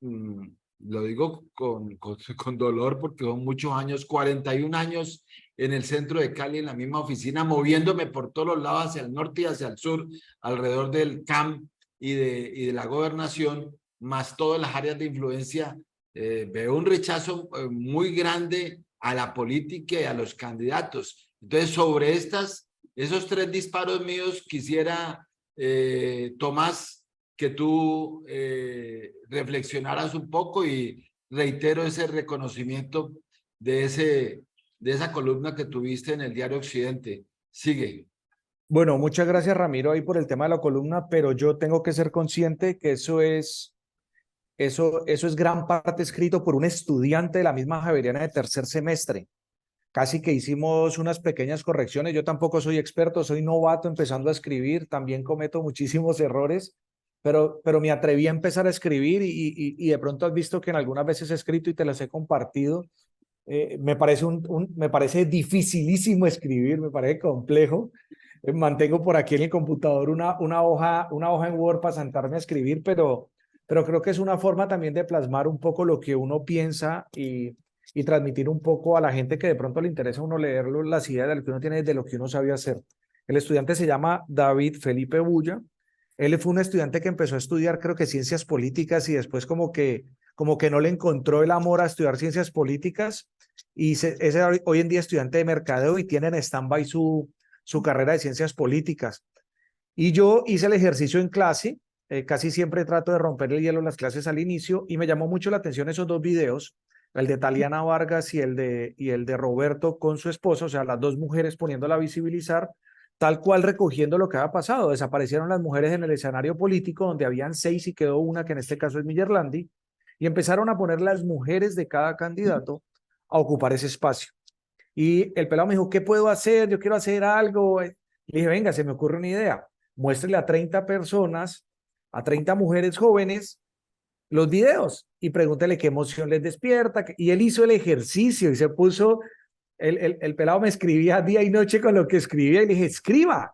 lo digo con dolor, porque son muchos años, 41 años en el centro de Cali, en la misma oficina, moviéndome por todos los lados, hacia el norte y hacia el sur, alrededor del CAM y de la gobernación, más todas las áreas de influencia. Veo un rechazo muy grande a la política y a los candidatos. Entonces, sobre esos 3 disparos míos, quisiera, Tomás, que tú reflexionaras un poco, y reitero ese reconocimiento de esa columna que tuviste en el Diario Occidente. Sigue. Bueno, muchas gracias, Ramiro, ahí por el tema de la columna, pero yo tengo que ser consciente que eso es gran parte escrito por un estudiante de la misma Javeriana de tercer semestre. Casi que hicimos unas pequeñas correcciones. Yo tampoco soy experto, soy novato empezando a escribir, también cometo muchísimos errores, pero me atreví a empezar a escribir y de pronto has visto que en algunas veces he escrito y te las he compartido. Me parece dificilísimo escribir, me parece complejo. Mantengo por aquí en el computador una hoja en Word para sentarme a escribir, pero creo que es una forma también de plasmar un poco lo que uno piensa y transmitir un poco a la gente que de pronto le interesa a uno leerlo, las ideas de lo que uno tiene, de lo que uno sabe hacer. El estudiante se llama David Felipe Bulla. Él fue un estudiante que empezó a estudiar, creo que ciencias políticas, y después como que no le encontró el amor a estudiar ciencias políticas, y es hoy en día estudiante de mercadeo y tiene en stand-by su carrera de ciencias políticas. Y yo hice el ejercicio en clase, casi siempre trato de romper el hielo en las clases al inicio, y me llamó mucho la atención esos 2 videos, el de Taliana Vargas y el de Roberto con su esposa, o sea, las 2 mujeres poniéndola a visibilizar, tal cual recogiendo lo que había pasado. Desaparecieron las mujeres en el escenario político, donde habían 6 y quedó una, que en este caso es Miller Landi, y empezaron a poner las mujeres de cada candidato a ocupar ese espacio. Y el pelado me dijo, ¿qué puedo hacer? Yo quiero hacer algo. Le dije, venga, se me ocurre una idea. Muéstrele a 30 personas, a 30 mujeres jóvenes, los videos y pregúntele qué emoción les despierta. Y él hizo el ejercicio y se puso, el pelado me escribía día y noche con lo que escribía, y le dije, escriba,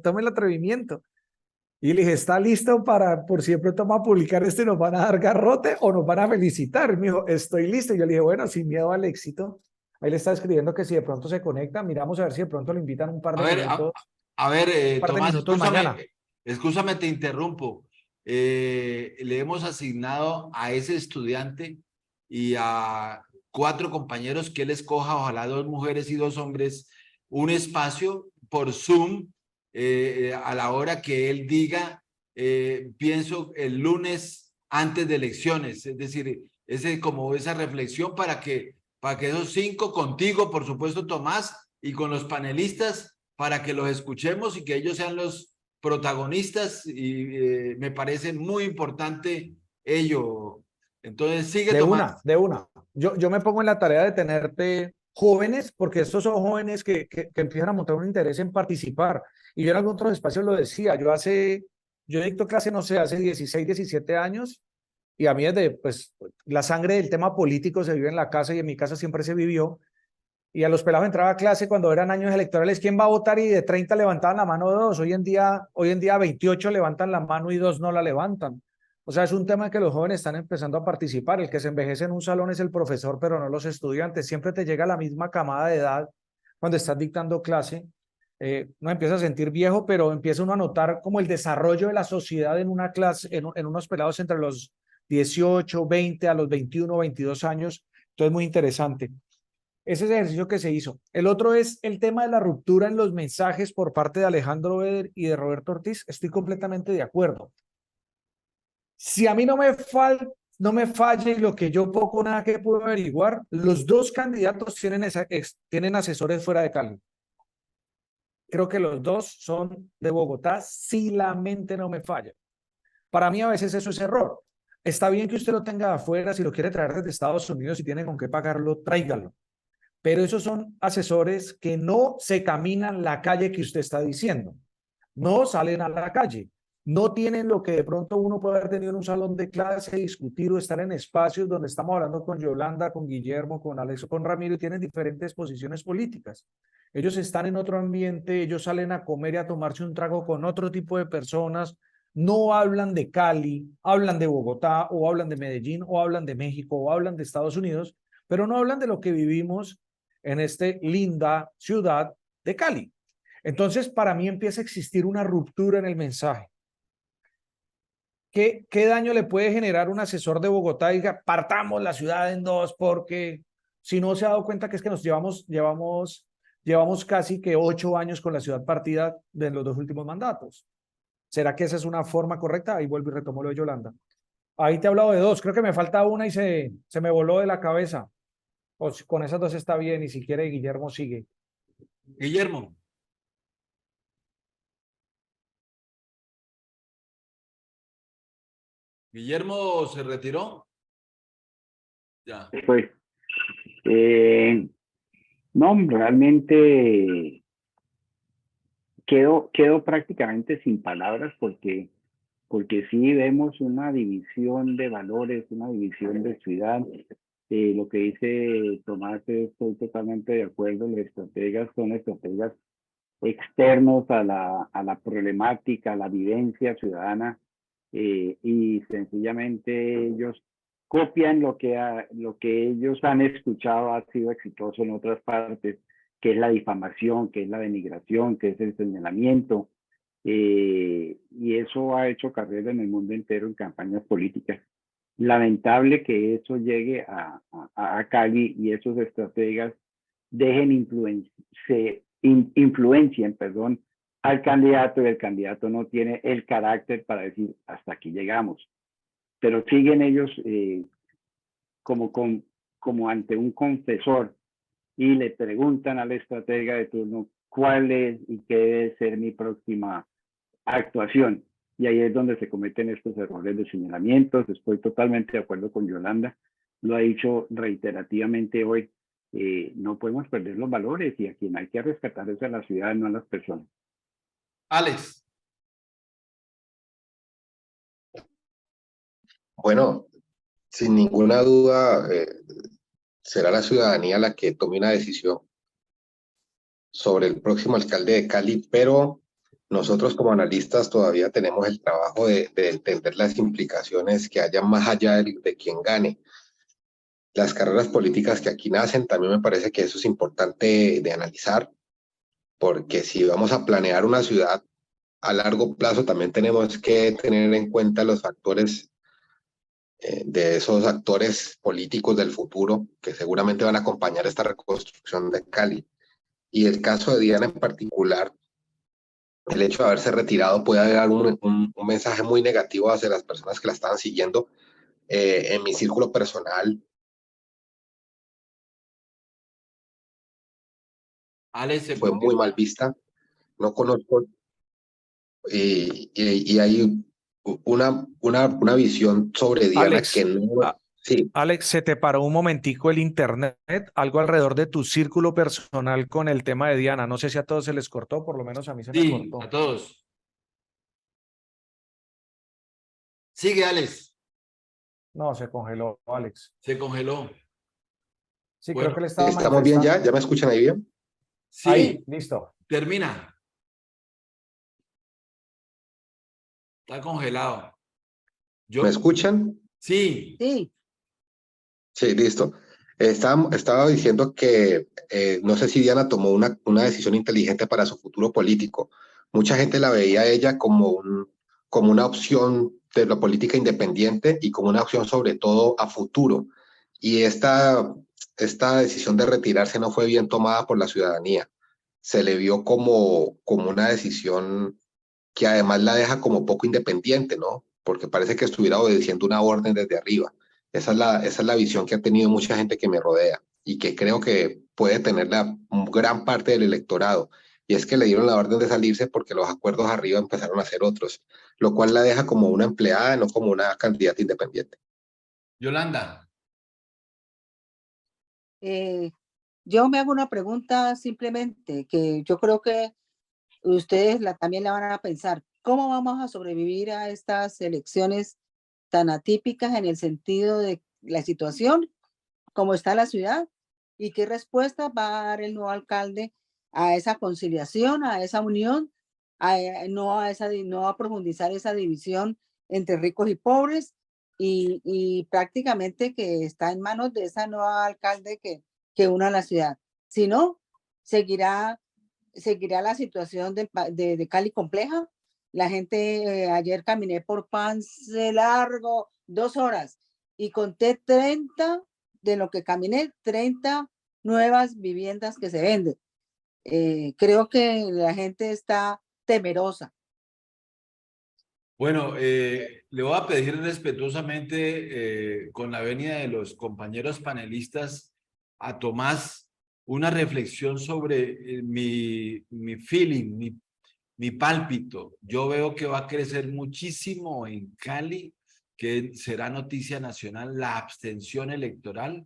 tome el atrevimiento. Y le dije, ¿está listo por si de pronto vamos a publicar y nos van a dar garrote o nos van a felicitar? Y me dijo, estoy listo. Y yo le dije, bueno, sin miedo al éxito. Ahí le está escribiendo que si de pronto se conecta, miramos a ver si de pronto le invitan un par de minutos. Tomás, Mañana. escúchame, te interrumpo. Le hemos asignado a ese estudiante y a 4 compañeros que él escoja, ojalá 2 mujeres y 2 hombres, un espacio por Zoom a la hora que él diga, pienso el lunes antes de elecciones, es decir, como esa reflexión para que esos 5 contigo, por supuesto, Tomás, y con los panelistas, para que los escuchemos y que ellos sean los protagonistas, y me parece muy importante ello. Entonces, sigue, Tomás. De una. Yo me pongo en la tarea de tenerte jóvenes, porque estos son jóvenes que empiezan a mostrar un interés en participar. Y yo en algunos otros espacios lo decía, yo dicto clase, no sé, hace 16, 17 años, y a mí pues, la sangre del tema político se vive en la casa, y en mi casa siempre se vivió. Y a los pelados entraba a clase cuando eran años electorales, ¿quién va a votar? Y de 30 levantaban la mano 2. Hoy en día 28 levantan la mano y 2 no la levantan. O sea, es un tema que los jóvenes están empezando a participar. El que se envejece en un salón es el profesor, pero no los estudiantes. Siempre te llega la misma camada de edad cuando estás dictando clase. Uno empieza a sentir viejo, pero empieza uno a notar como el desarrollo de la sociedad en una clase, en unos pelados entre los 18, 20 a los 21, 22 años. Entonces, muy interesante. Ese es el ejercicio que se hizo. El otro es el tema de la ruptura en los mensajes por parte de Alejandro Beder y de Roberto Ortiz. Estoy completamente de acuerdo. Si a mí no me falla y lo que yo poco nada que puedo averiguar, los 2 candidatos tienen asesores fuera de Cali. Creo que los 2 son de Bogotá, si la mente no me falla. Para mí a veces eso es error. Está bien que usted lo tenga afuera, si lo quiere traer desde Estados Unidos y tiene con qué pagarlo, tráigalo. Pero esos son asesores que no se caminan la calle que usted está diciendo. No salen a la calle. No tienen lo que de pronto uno puede haber tenido en un salón de clase, discutir o estar en espacios donde estamos hablando con Yolanda, con Guillermo, con Alex o con Ramiro, y tienen diferentes posiciones políticas. Ellos están en otro ambiente, ellos salen a comer y a tomarse un trago con otro tipo de personas. No hablan de Cali, hablan de Bogotá o hablan de Medellín o hablan de México o hablan de Estados Unidos, pero no hablan de lo que vivimos en esta linda ciudad de Cali. Entonces, para mí empieza a existir una ruptura en el mensaje. ¿Qué daño le puede generar un asesor de Bogotá y diga, partamos la ciudad en 2 porque Si no se ha dado cuenta que es que nos llevamos casi que 8 años con la ciudad partida de los 2 últimos mandatos. ¿Será que esa es una forma correcta? Ahí vuelvo y retomo lo de Yolanda. Ahí te he hablado de 2, creo que me falta una y se me voló de la cabeza. Con esas 2 está bien y si quiere Guillermo sigue. Guillermo. Guillermo se retiró. Ya. Pues, no, realmente quedo prácticamente sin palabras porque sí vemos una división de valores, una división de ciudad. Lo que dice Tomás, estoy totalmente de acuerdo, los estrategas son estrategas externos a la problemática, a la vivencia ciudadana, y sencillamente ellos copian lo que ellos han escuchado ha sido exitoso en otras partes, que es la difamación, que es la denigración, que es el señalamiento, y eso ha hecho carrera en el mundo entero en campañas políticas. Lamentable que eso llegue a Cali y esos estrategas dejen influencien, perdón, al candidato y el candidato no tiene el carácter para decir hasta aquí llegamos. Pero siguen ellos como ante un confesor y le preguntan al estratega de turno cuál es y qué debe ser mi próxima actuación. Y ahí es donde se cometen estos errores de señalamientos. Estoy totalmente de acuerdo con Yolanda. Lo ha dicho reiterativamente hoy. No podemos perder los valores y a quien hay que rescatar es a la ciudad, no a las personas. Alex. Bueno, sin ninguna duda, será la ciudadanía la que tome una decisión sobre el próximo alcalde de Cali, pero nosotros como analistas todavía tenemos el trabajo de entender las implicaciones que haya más allá de quien gane. Las carreras políticas que aquí nacen, también me parece que eso es importante de analizar, porque si vamos a planear una ciudad a largo plazo, también tenemos que tener en cuenta los factores de esos actores políticos del futuro que seguramente van a acompañar esta reconstrucción de Cali. Y el caso de Diana en particular, el hecho de haberse retirado puede dar un mensaje muy negativo hacia las personas que la estaban siguiendo. En mi círculo personal, Alex se fue muy mal vista. No conozco y hay una visión sobre Diana que Alex, no... Sí, Alex, se te paró un momentico el internet, algo alrededor de tu círculo personal con el tema de Diana. No sé si a todos se les cortó, por lo menos a mí se me Sí, a cortó. todos. Sigue, Alex. No, se congeló, Alex. Se congeló. Sí, creo Bueno, que le estaba ¿estamos bien manifestando. ya? ¿Ya me escuchan ahí bien? Ahí, sí, listo. termina. Está congelado. ¿Me Yo, escuchan? sí, Sí, Sí, listo. Estaba diciendo que no sé si Diana tomó una decisión inteligente para su futuro político. Mucha gente la veía a ella como una opción de la política independiente y como una opción sobre todo a futuro. Y esta decisión de retirarse no fue bien tomada por la ciudadanía. Se le vio como una decisión que además la deja como poco independiente, ¿no? Porque parece que estuviera obedeciendo una orden desde arriba. Esa es la visión que ha tenido mucha gente que me rodea y que creo que puede tener la gran parte del electorado. Y es que le dieron la orden de salirse porque los acuerdos arriba empezaron a ser otros, lo cual la deja como una empleada, no como una candidata independiente. Yolanda. eh, yo me hago una pregunta simplemente que yo creo que ustedes también la van a pensar. ¿Cómo vamos a sobrevivir a estas elecciones tan atípicas en el sentido de la situación, cómo está la ciudad y qué respuesta va a dar el nuevo alcalde a esa conciliación, a esa unión, no a profundizar esa división entre ricos y pobres y prácticamente que está en manos de esa nueva alcalde que una la ciudad. Si no, seguirá la situación de Cali compleja. La gente, ayer caminé por Pance largo, 2 horas, y conté 30 de lo que caminé, 30 nuevas viviendas que se venden. Creo que la gente está temerosa. Bueno, le voy a pedir respetuosamente, con la venia de los compañeros panelistas, a Tomás una reflexión sobre mi feeling, mi pálpito. Yo veo que va a crecer muchísimo en Cali, que será noticia nacional, la abstención electoral.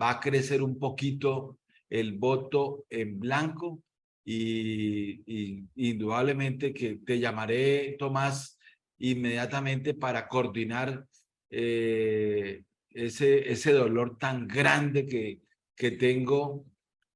Va a crecer un poquito el voto en blanco y indudablemente que te llamaré, Tomás, inmediatamente para coordinar ese dolor tan grande que tengo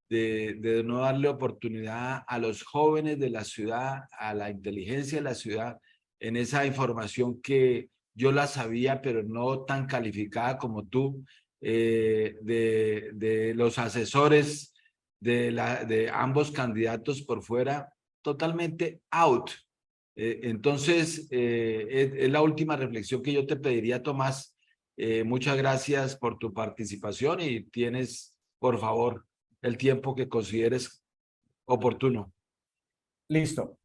de no darle oportunidad a los jóvenes de la ciudad, a la inteligencia de la ciudad, en esa información que yo la sabía, pero no tan calificada como tú, de los asesores de ambos candidatos por fuera, totalmente out. Entonces, es la última reflexión que yo te pediría, Tomás. Muchas gracias por tu participación y tienes, por favor, el tiempo que consideres oportuno. Listo.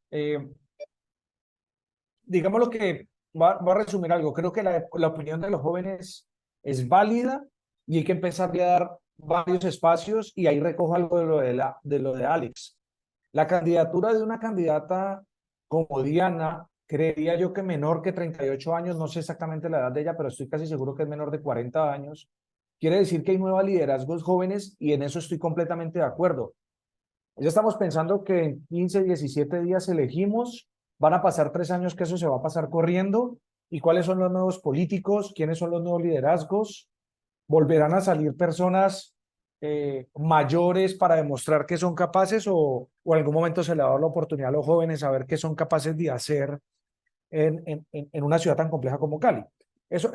Digamos lo que va a resumir algo. Creo que la opinión de los jóvenes es válida y hay que empezar a dar varios espacios, y ahí recojo algo de lo de Alex. La candidatura de una candidata como Diana, creería yo que menor que 38 años, no sé exactamente la edad de ella, pero estoy casi seguro que es menor de 40 años. Quiere decir que hay nuevos liderazgos jóvenes y en eso estoy completamente de acuerdo. Ya estamos pensando que en 15, 17 días elegimos, van a pasar 3 años que eso se va a pasar corriendo. ¿Y cuáles son los nuevos políticos? ¿Quiénes son los nuevos liderazgos? ¿Volverán a salir personas mayores para demostrar que son capaces, o en algún momento se le va a dar la oportunidad a los jóvenes a ver qué son capaces de hacer en una ciudad tan compleja como Cali? Eso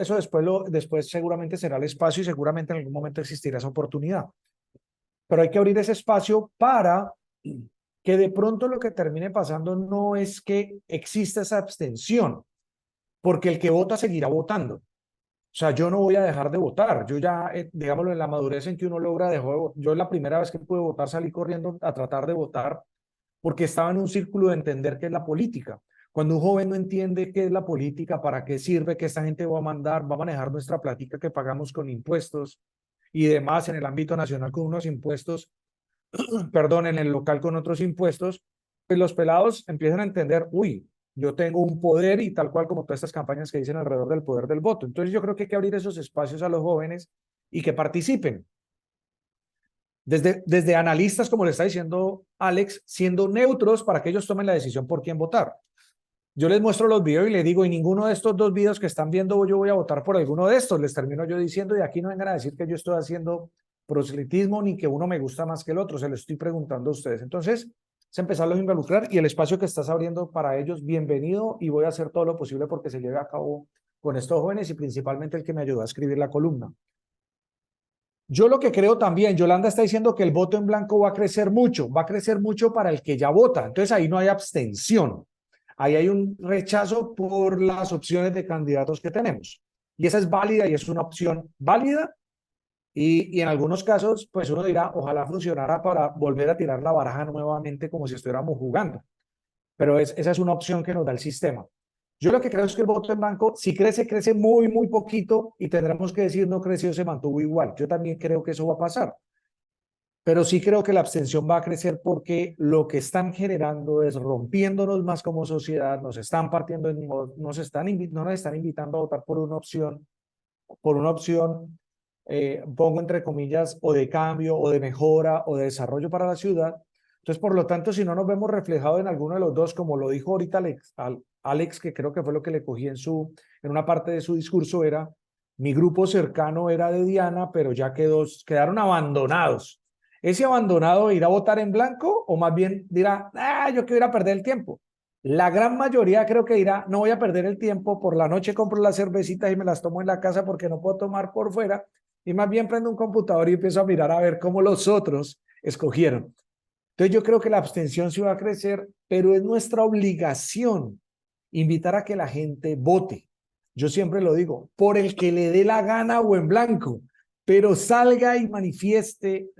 después seguramente será el espacio y seguramente en algún momento existirá esa oportunidad. Pero hay que abrir ese espacio para que de pronto lo que termine pasando no es que exista esa abstención, porque el que vota seguirá votando. O sea, yo no voy a dejar de votar. Yo ya, digámoslo, en la madurez en que uno logra dejar de votar. Yo la primera vez que pude votar salí corriendo a tratar de votar porque estaba en un círculo de entender qué es la política. Cuando un joven no entiende qué es la política, para qué sirve, que esta gente va a mandar, va a manejar nuestra plática que pagamos con impuestos y demás en el ámbito nacional con unos impuestos, perdón, en el local con otros impuestos, pues los pelados empiezan a entender, uy, yo tengo un poder, y tal cual como todas estas campañas que dicen alrededor del poder del voto. Entonces yo creo que hay que abrir esos espacios a los jóvenes y que participen. Desde analistas, como le está diciendo Alex, siendo neutros para que ellos tomen la decisión por quién votar. Yo les muestro los videos y les digo, y ninguno de estos 2 videos que están viendo yo voy a votar por alguno de estos, les termino yo diciendo, y aquí no vengan a decir que yo estoy haciendo proselitismo ni que uno me gusta más que el otro, se lo estoy preguntando a ustedes. Entonces, es empezarlos a involucrar, y el espacio que estás abriendo para ellos, bienvenido, y voy a hacer todo lo posible porque se lleve a cabo con estos jóvenes y principalmente el que me ayudó a escribir la columna. Yo lo que creo también, Yolanda está diciendo que el voto en blanco va a crecer mucho para el que ya vota, entonces ahí no hay abstención, ahí hay un rechazo por las opciones de candidatos que tenemos, y esa es válida y es una opción válida. Y en algunos casos, pues uno dirá, ojalá funcionara para volver a tirar la baraja nuevamente como si estuviéramos jugando. Pero esa es una opción que nos da el sistema. Yo lo que creo es que el voto en blanco, si crece, crece muy, muy poquito, y tendremos que decir no creció, se mantuvo igual. Yo también creo que eso va a pasar. Pero sí creo que la abstención va a crecer porque lo que están generando es rompiéndonos más como sociedad, nos están partiendo, no nos están invitando a votar por una opción, pongo entre comillas, o de cambio, o de mejora, o de desarrollo para la ciudad. Entonces, por lo tanto, si no nos vemos reflejados en alguno de los dos, como lo dijo ahorita Alex, que creo que fue lo que le cogí en una parte de su discurso, era, mi grupo cercano era de Diana, pero ya quedaron abandonados. ¿Ese abandonado irá a votar en blanco, o más bien dirá, yo quiero ir a perder el tiempo? La gran mayoría creo que dirá, no voy a perder el tiempo, por la noche compro las cervecitas y me las tomo en la casa porque no puedo tomar por fuera, y más bien prendo un computador y empiezo a mirar a ver cómo los otros escogieron. Entonces yo creo que la abstención sí va a crecer, pero es nuestra obligación invitar a que la gente vote. Yo siempre lo digo, por el que le dé la gana o en blanco, pero salga y manifieste,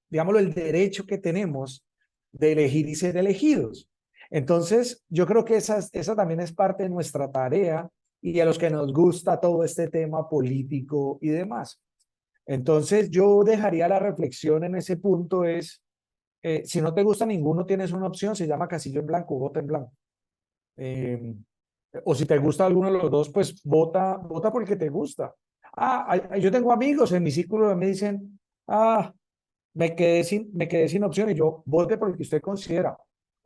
digámoslo, el derecho que tenemos de elegir y ser elegidos. Entonces, yo creo que esa también es parte de nuestra tarea y a los que nos gusta todo este tema político y demás. Entonces, yo dejaría la reflexión en ese punto es, si no te gusta ninguno, tienes una opción, se llama casillo en blanco, vota en blanco. O si te gusta alguno de los dos, pues vota por el que te gusta. Yo tengo amigos en mi círculo que me dicen, me quedé sin opción y yo vote por el que usted considera.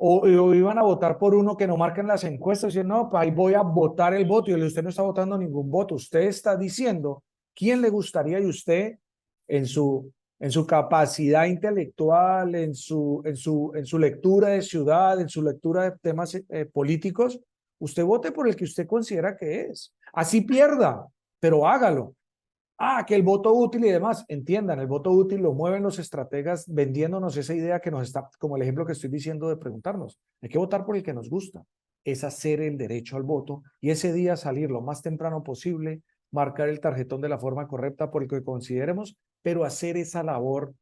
O iban a votar por uno que no marcan las encuestas y dicen, no, pues ahí voy a votar el voto. Y yo, usted no está votando ningún voto, usted está diciendo quién le gustaría y usted en su capacidad intelectual, en su lectura de ciudad, en su lectura de temas políticos, usted vote por el que usted considera que es. Así pierda, pero hágalo. Que el voto útil y demás, entiendan, el voto útil lo mueven los estrategas vendiéndonos esa idea que nos está, como el ejemplo que estoy diciendo de preguntarnos, hay que votar por el que nos gusta, es hacer el derecho al voto y ese día salir lo más temprano posible, marcar el tarjetón de la forma correcta por el que consideremos, pero hacer esa labor.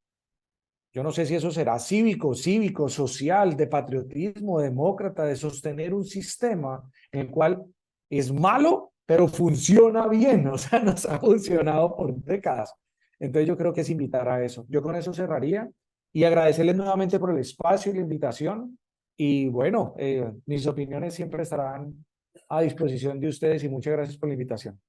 Yo no sé si eso será cívico, social, de patriotismo, demócrata, de sostener un sistema en el cual es malo, pero funciona bien, o sea, nos ha funcionado por décadas. Entonces yo creo que es invitar a eso. Yo con eso cerraría y agradecerles nuevamente por el espacio y la invitación. Y bueno, mis opiniones siempre estarán a disposición de ustedes y muchas gracias por la invitación.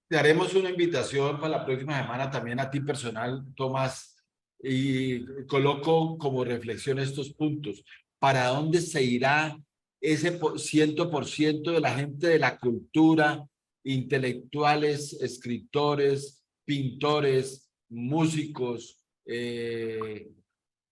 Te haremos una invitación para la próxima semana también a ti personal, Tomás, y coloco como reflexión estos puntos. ¿Para dónde se irá ese 100% de la gente de la cultura, intelectuales, escritores, pintores, músicos,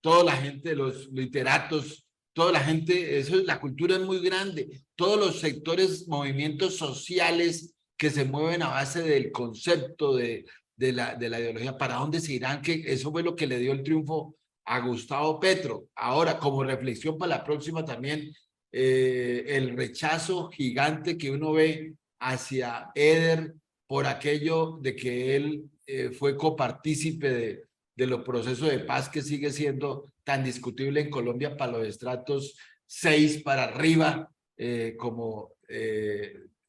toda la gente de los literatos, toda la gente, la cultura es muy grande, todos los sectores, movimientos sociales que se mueven a base del concepto de la ideología, ¿para dónde se irán? Que eso fue lo que le dio el triunfo a Gustavo Petro. Ahora, como reflexión para la próxima también, el rechazo gigante que uno ve hacia Eder por aquello de que él fue copartícipe de los procesos de paz que sigue siendo tan discutible en Colombia para los estratos 6 para arriba, como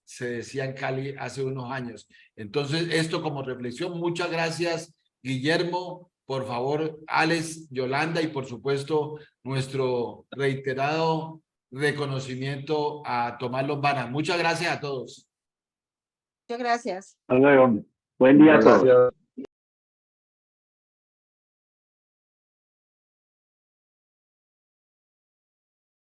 se decía en Cali hace unos años. Entonces, esto como reflexión. Muchas gracias, Guillermo. Por favor, Alex, Yolanda y por supuesto nuestro reiterado reconocimiento a Tomás Lombana. Muchas gracias a todos. Muchas gracias. Hasta luego. Buen día a todos. Gracias.